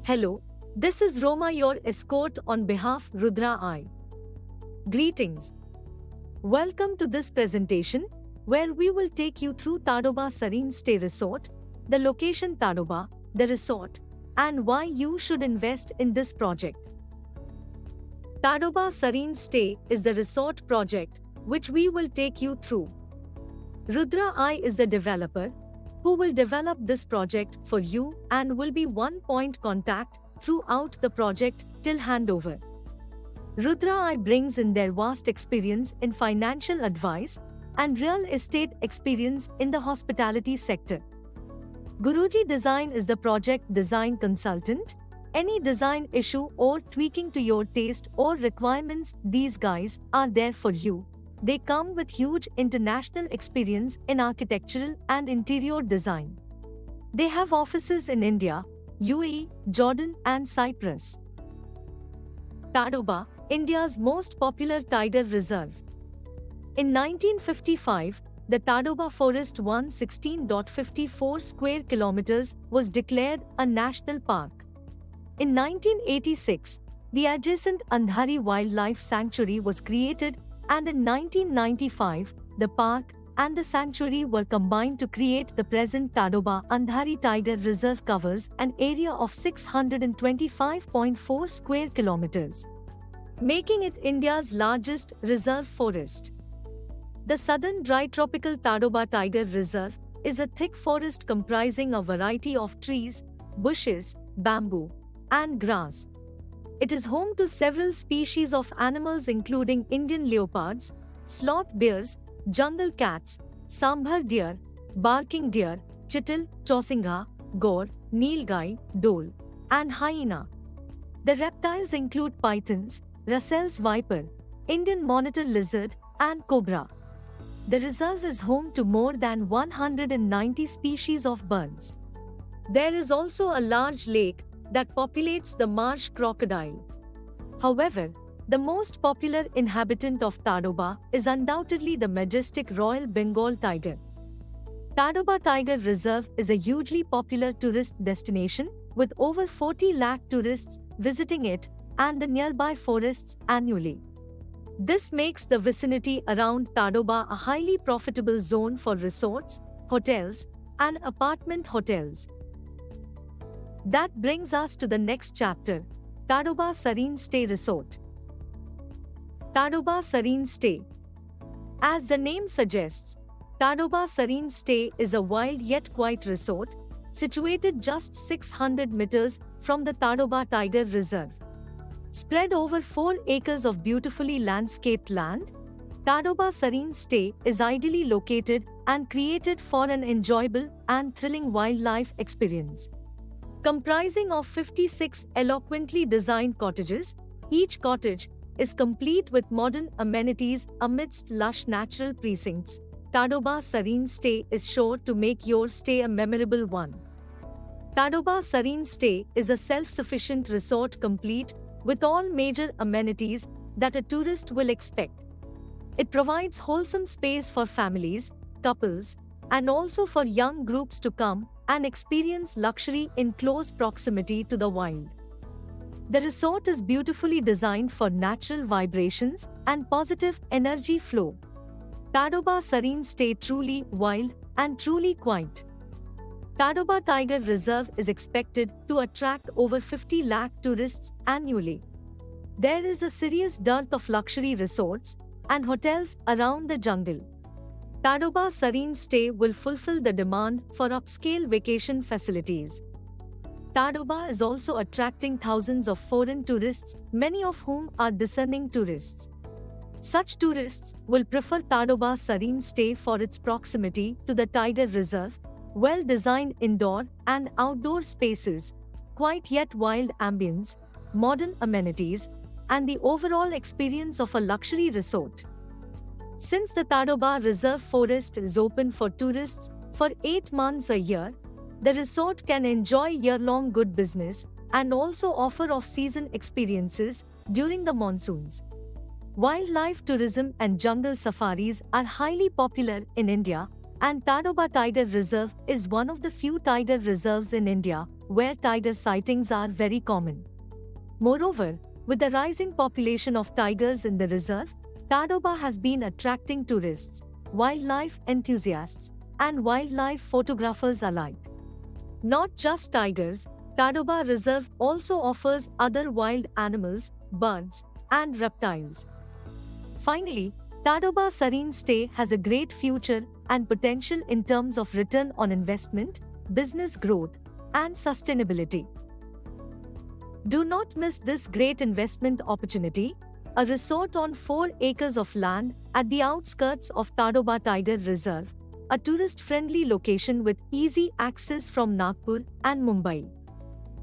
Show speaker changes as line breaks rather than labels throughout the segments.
Hello, this is Roma, your escort on behalf Rudra I. Greetings. Welcome to this presentation, where we will take you through Tadoba Serene Stay Resort, the location Tadoba, the resort, and why you should invest in this project. Tadoba Serene Stay is the resort project which we will take you through. Rudra I is the developer who will develop this project for you and will be one point contact throughout the project till handover. Rudra I brings in their vast experience in financial advice and real estate experience in the hospitality sector. Guruji Design is the project design consultant. Any design issue or tweaking to your taste or requirements, these guys are there for you. They come with huge international experience in architectural and interior design. They have offices in India, UAE, Jordan and Cyprus. Tadoba, India's most popular tiger reserve. In 1955, the Tadoba Forest 116.54 square kilometers was declared a national park. In 1986, the adjacent Andhari Wildlife Sanctuary was created, and in 1995, the park and the sanctuary were combined to create the present Tadoba Andhari Tiger Reserve covers an area of 625.4 square kilometers, making it India's largest reserve forest. The southern dry tropical Tadoba Tiger Reserve is a thick forest comprising a variety of trees, bushes, bamboo, and grass. It is home to several species of animals including Indian leopards, sloth bears, jungle cats, sambar deer, barking deer, chital, chosingha, gaur, nilgai, dhole, and hyena. The reptiles include pythons, Russell's viper, Indian monitor lizard, and cobra. The reserve is home to more than 190 species of birds. There is also a large lake that populates the marsh crocodile. However, the most popular inhabitant of Tadoba is undoubtedly the majestic Royal Bengal tiger. Tadoba Tiger Reserve is a hugely popular tourist destination with over 40 lakh tourists visiting it and the nearby forests annually. This makes the vicinity around Tadoba a highly profitable zone for resorts, hotels, and apartment hotels. That brings us to the next chapter, Tadoba Serene Stay Resort. Tadoba Serene Stay. As the name suggests, Tadoba Serene Stay is a wild yet quiet resort, situated just 600 meters from the Tadoba Tiger Reserve. Spread over 4 acres of beautifully landscaped land, Tadoba Serene Stay is ideally located and created for an enjoyable and thrilling wildlife experience. Comprising of 56 eloquently designed cottages, each cottage is complete with modern amenities amidst lush natural precincts. Tadoba Serene Stay is sure to make your stay a memorable one. Tadoba Serene Stay is a self-sufficient resort complete with all major amenities that a tourist will expect. It provides wholesome space for families, couples, and also for young groups to come and experience luxury in close proximity to the wild. The resort is beautifully designed for natural vibrations and positive energy flow. Tadoba Serene Stay truly wild and truly quiet. Tadoba Tiger Reserve is expected to attract over 50 lakh tourists annually. There is a serious dearth of luxury resorts and hotels around the jungle. Tadoba Serene Stay will fulfill the demand for upscale vacation facilities. Tadoba is also attracting thousands of foreign tourists, many of whom are discerning tourists. Such tourists will prefer Tadoba Serene Stay for its proximity to the Tiger Reserve, well-designed indoor and outdoor spaces, quiet yet wild ambience, modern amenities, and the overall experience of a luxury resort. Since the Tadoba Reserve Forest is open for tourists for 8 months a year, the resort can enjoy year-long good business and also offer off-season experiences during the monsoons. Wildlife tourism and jungle safaris are highly popular in India, And Tadoba Tiger Reserve is one of the few tiger reserves in India where tiger sightings are very common. Moreover, with the rising population of tigers in the reserve, Tadoba has been attracting tourists, wildlife enthusiasts, and wildlife photographers alike. Not just tigers, Tadoba Reserve also offers other wild animals, birds, and reptiles. Finally, Tadoba Serene Stay has a great future and potential in terms of return on investment, business growth, and sustainability. Do not miss this great investment opportunity, a resort on 4 acres of land at the outskirts of Tadoba Tiger Reserve, a tourist-friendly location with easy access from Nagpur and Mumbai.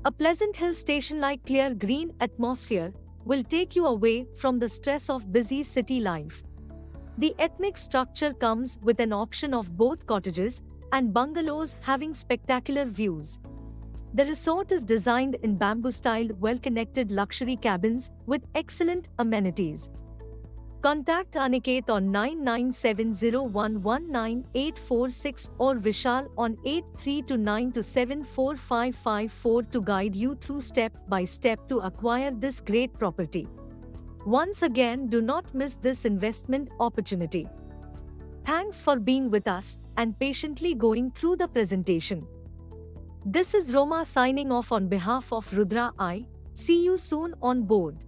A pleasant hill station-like clear green atmosphere will take you away from the stress of busy city life. The ethnic structure comes with an option of both cottages and bungalows having spectacular views. The resort is designed in bamboo-styled, well-connected luxury cabins with excellent amenities. Contact Aniket on 9970119846 or Vishal on 8329274554 to guide you through step by step to acquire this great property. Once again, do not miss this investment opportunity. Thanks for being with us and patiently going through the presentation. This is Roma signing off on behalf of Rudra I. See you soon on board.